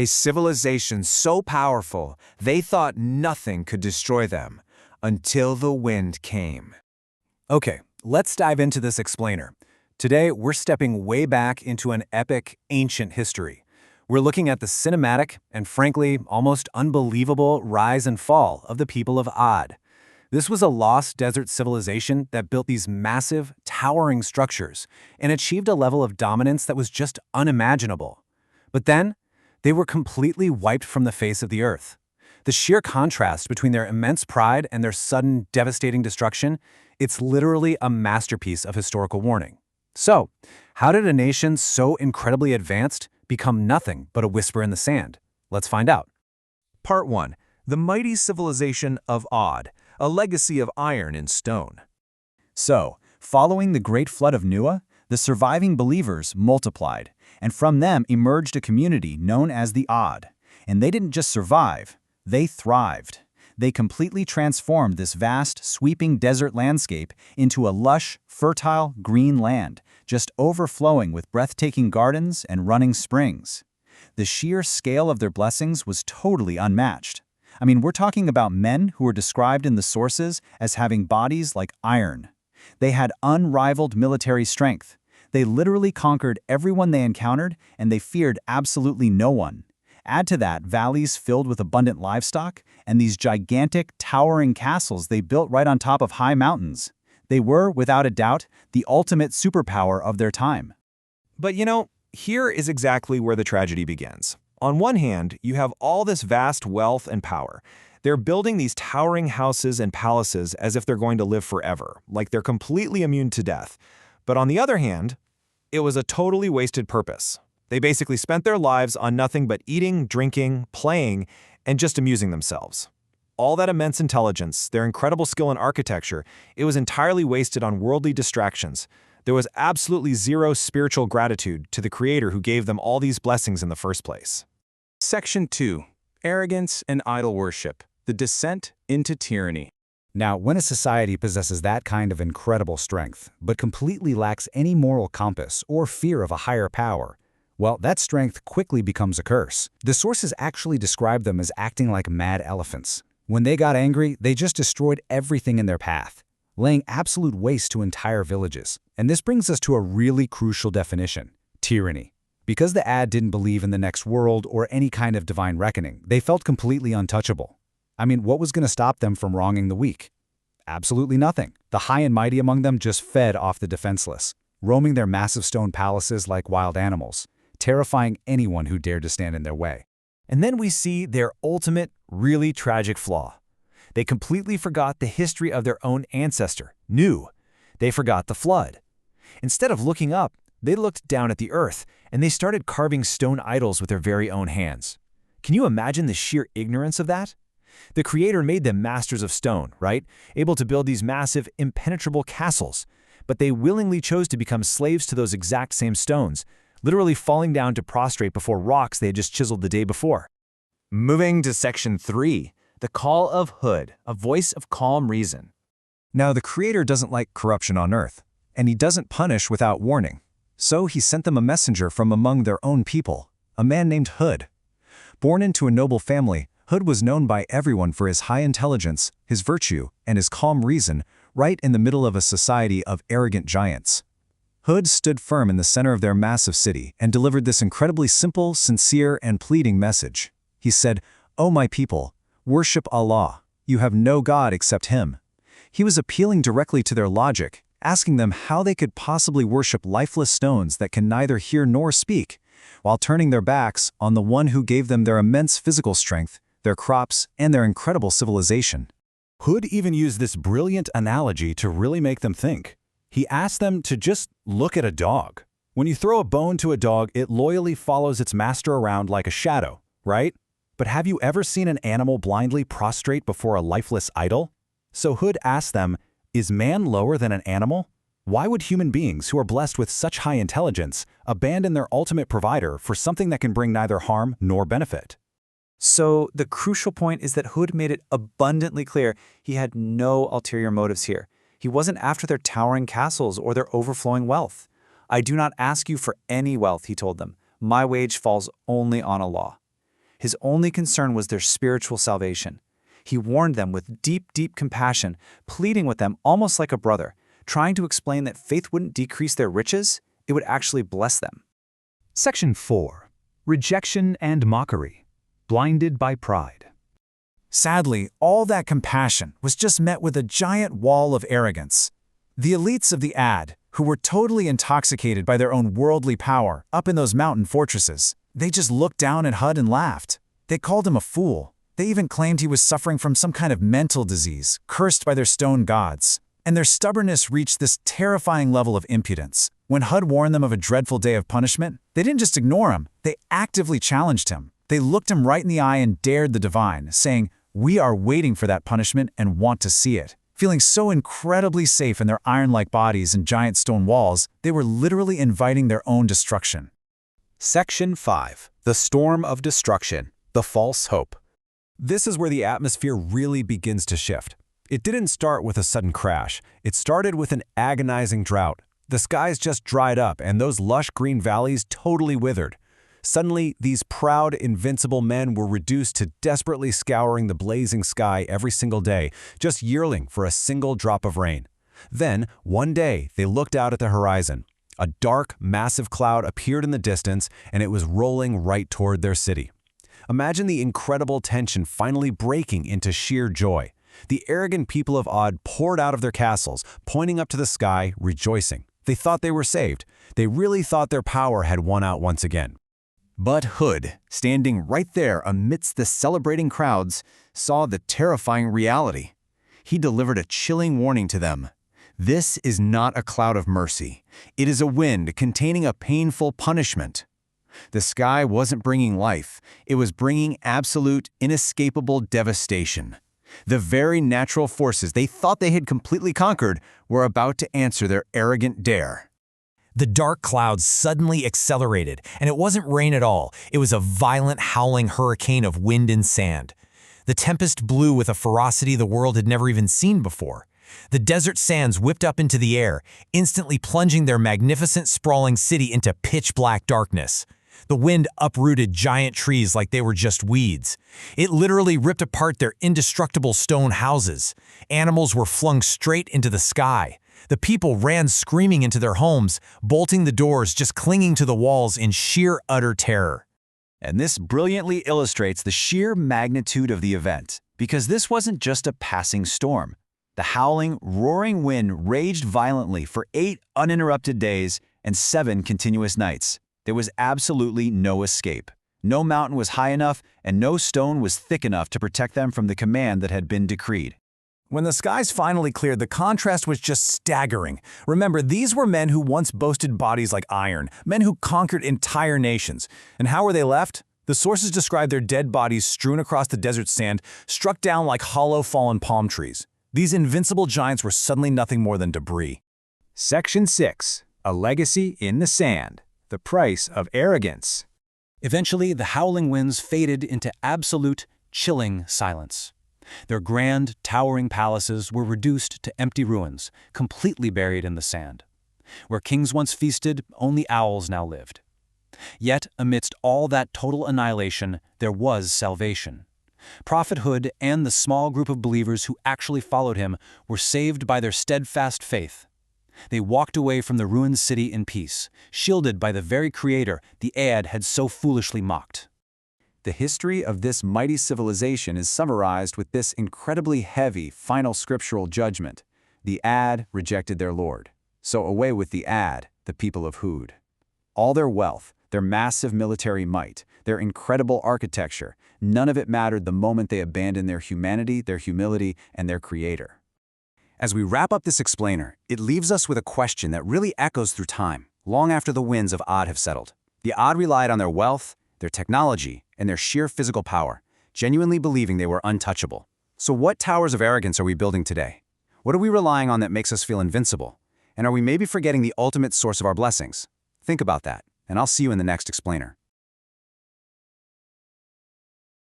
A civilization so powerful, they thought nothing could destroy them, until the wind came. Okay, let's dive into this explainer. Today, we're stepping way back into an epic, ancient history. We're looking at the cinematic and, frankly, almost unbelievable rise and fall of the people of Ad. This was a lost desert civilization that built these massive, towering structures and achieved a level of dominance that was just unimaginable. But then, they were completely wiped from the face of the earth. The sheer contrast between their immense pride and their sudden, devastating destruction, it's literally a masterpiece of historical warning. So, how did a nation so incredibly advanced become nothing but a whisper in the sand? Let's find out. Part 1. The Mighty Civilization of Ad, a Legacy of Iron and Stone. So, following the Great Flood of Noah, the surviving believers multiplied, and from them emerged a community known as the Ad. And they didn't just survive, they thrived. They completely transformed this vast, sweeping desert landscape into a lush, fertile, green land, just overflowing with breathtaking gardens and running springs. The sheer scale of their blessings was totally unmatched. I mean, we're talking about men who were described in the sources as having bodies like iron. They had unrivaled military strength. They literally conquered everyone they encountered, and they feared absolutely no one. Add to that valleys filled with abundant livestock, and these gigantic, towering castles they built right on top of high mountains. They were, without a doubt, the ultimate superpower of their time. But here is exactly where the tragedy begins. On one hand, you have all this vast wealth and power. They're building these towering houses and palaces as if they're going to live forever, like they're completely immune to death. But on the other hand, it was a totally wasted purpose. They basically spent their lives on nothing but eating, drinking, playing, and just amusing themselves. All that immense intelligence, their incredible skill in architecture, it was entirely wasted on worldly distractions. There was absolutely zero spiritual gratitude to the Creator who gave them all these blessings in the first place. Section 2. Arrogance and idol worship. The descent into tyranny. Now, when a society possesses that kind of incredible strength, but completely lacks any moral compass or fear of a higher power, well, that strength quickly becomes a curse. The sources actually describe them as acting like mad elephants. When they got angry, they just destroyed everything in their path, laying absolute waste to entire villages. And this brings us to a really crucial definition: tyranny. Because the Ad didn't believe in the next world or any kind of divine reckoning, they felt completely untouchable. I mean, what was going to stop them from wronging the weak? Absolutely nothing. The high and mighty among them just fed off the defenseless, roaming their massive stone palaces like wild animals, terrifying anyone who dared to stand in their way. And then we see their ultimate, really tragic flaw. They completely forgot the history of their own ancestor, Nu. They forgot the flood. Instead of looking up, they looked down at the earth, and they started carving stone idols with their very own hands. Can you imagine the sheer ignorance of that? The Creator made them masters of stone, right? Able to build these massive, impenetrable castles. But they willingly chose to become slaves to those exact same stones, literally falling down to prostrate before rocks they had just chiseled the day before. Moving to Section 3. The Call of Hud, a voice of calm reason. Now, the Creator doesn't like corruption on earth, and He doesn't punish without warning. So He sent them a messenger from among their own people, a man named Hud. Born into a noble family, Hud was known by everyone for his high intelligence, his virtue, and his calm reason, right in the middle of a society of arrogant giants. Hud stood firm in the center of their massive city and delivered this incredibly simple, sincere, and pleading message. He said, "O my people, worship Allah. You have no God except Him." He was appealing directly to their logic, asking them how they could possibly worship lifeless stones that can neither hear nor speak, while turning their backs on the one who gave them their immense physical strength, their crops, and their incredible civilization. Hud even used this brilliant analogy to really make them think. He asked them to just look at a dog. When you throw a bone to a dog, it loyally follows its master around like a shadow, right? But have you ever seen an animal blindly prostrate before a lifeless idol? So Hud asked them, is man lower than an animal? Why would human beings who are blessed with such high intelligence abandon their ultimate provider for something that can bring neither harm nor benefit? So the crucial point is that Hud made it abundantly clear he had no ulterior motives here. He wasn't after their towering castles or their overflowing wealth. "I do not ask you for any wealth," he told them. "My wage falls only on Allah." His only concern was their spiritual salvation. He warned them with deep, deep compassion, pleading with them almost like a brother, trying to explain that faith wouldn't decrease their riches, it would actually bless them. Section 4. Rejection and mockery. Blinded by pride. Sadly, all that compassion was just met with a giant wall of arrogance. The elites of the Ad, who were totally intoxicated by their own worldly power up in those mountain fortresses, they just looked down at Hud and laughed. They called him a fool. They even claimed he was suffering from some kind of mental disease, cursed by their stone gods. And their stubbornness reached this terrifying level of impudence. When Hud warned them of a dreadful day of punishment, they didn't just ignore him, they actively challenged him. They looked him right in the eye and dared the divine, saying, "We are waiting for that punishment and want to see it." Feeling so incredibly safe in their iron-like bodies and giant stone walls, they were literally inviting their own destruction. Section 5. The storm of destruction. The false hope. This is where the atmosphere really begins to shift. It didn't start with a sudden crash. It started with an agonizing drought. The skies just dried up and those lush green valleys totally withered. Suddenly, these proud, invincible men were reduced to desperately scouring the blazing sky every single day, just yearning for a single drop of rain. Then, one day, they looked out at the horizon. A dark, massive cloud appeared in the distance, and it was rolling right toward their city. Imagine the incredible tension finally breaking into sheer joy. The arrogant people of Od poured out of their castles, pointing up to the sky, rejoicing. They thought they were saved. They really thought their power had won out once again. But Hud, standing right there amidst the celebrating crowds, saw the terrifying reality. He delivered a chilling warning to them. This is not a cloud of mercy. It is a wind containing a painful punishment. The sky wasn't bringing life. It was bringing absolute, inescapable devastation. The very natural forces they thought they had completely conquered were about to answer their arrogant dare. The dark clouds suddenly accelerated, and it wasn't rain at all. It was a violent, howling hurricane of wind and sand. The tempest blew with a ferocity the world had never even seen before. The desert sands whipped up into the air, instantly plunging their magnificent, sprawling city into pitch-black darkness. The wind uprooted giant trees like they were just weeds. It literally ripped apart their indestructible stone houses. Animals were flung straight into the sky. The people ran screaming into their homes, bolting the doors, just clinging to the walls in sheer utter terror. And this brilliantly illustrates the sheer magnitude of the event, because this wasn't just a passing storm. The howling, roaring wind raged violently for 8 uninterrupted days and 7 continuous nights. There was absolutely no escape. No mountain was high enough, and no stone was thick enough to protect them from the command that had been decreed. When the skies finally cleared, the contrast was just staggering. Remember, these were men who once boasted bodies like iron, men who conquered entire nations. And how were they left? The sources describe their dead bodies strewn across the desert sand, struck down like hollow fallen palm trees. These invincible giants were suddenly nothing more than debris. Section 6. A legacy in the sand. The price of arrogance. Eventually, the howling winds faded into absolute, chilling silence. Their grand, towering palaces were reduced to empty ruins, completely buried in the sand. Where kings once feasted, only owls now lived. Yet, amidst all that total annihilation, there was salvation. Prophet Hud and the small group of believers who actually followed him were saved by their steadfast faith. They walked away from the ruined city in peace, shielded by the very creator the Ad had so foolishly mocked. The history of this mighty civilization is summarized with this incredibly heavy final scriptural judgment. The Ad rejected their Lord. So away with the Ad, the people of Hud. All their wealth, their massive military might, their incredible architecture, none of it mattered the moment they abandoned their humanity, their humility, and their creator. As we wrap up this explainer, it leaves us with a question that really echoes through time, long after the winds of Od have settled. The Od relied on their wealth, their technology, and their sheer physical power, genuinely believing they were untouchable. So what towers of arrogance are we building today? What are we relying on that makes us feel invincible? And are we maybe forgetting the ultimate source of our blessings? Think about that, and I'll see you in the next explainer.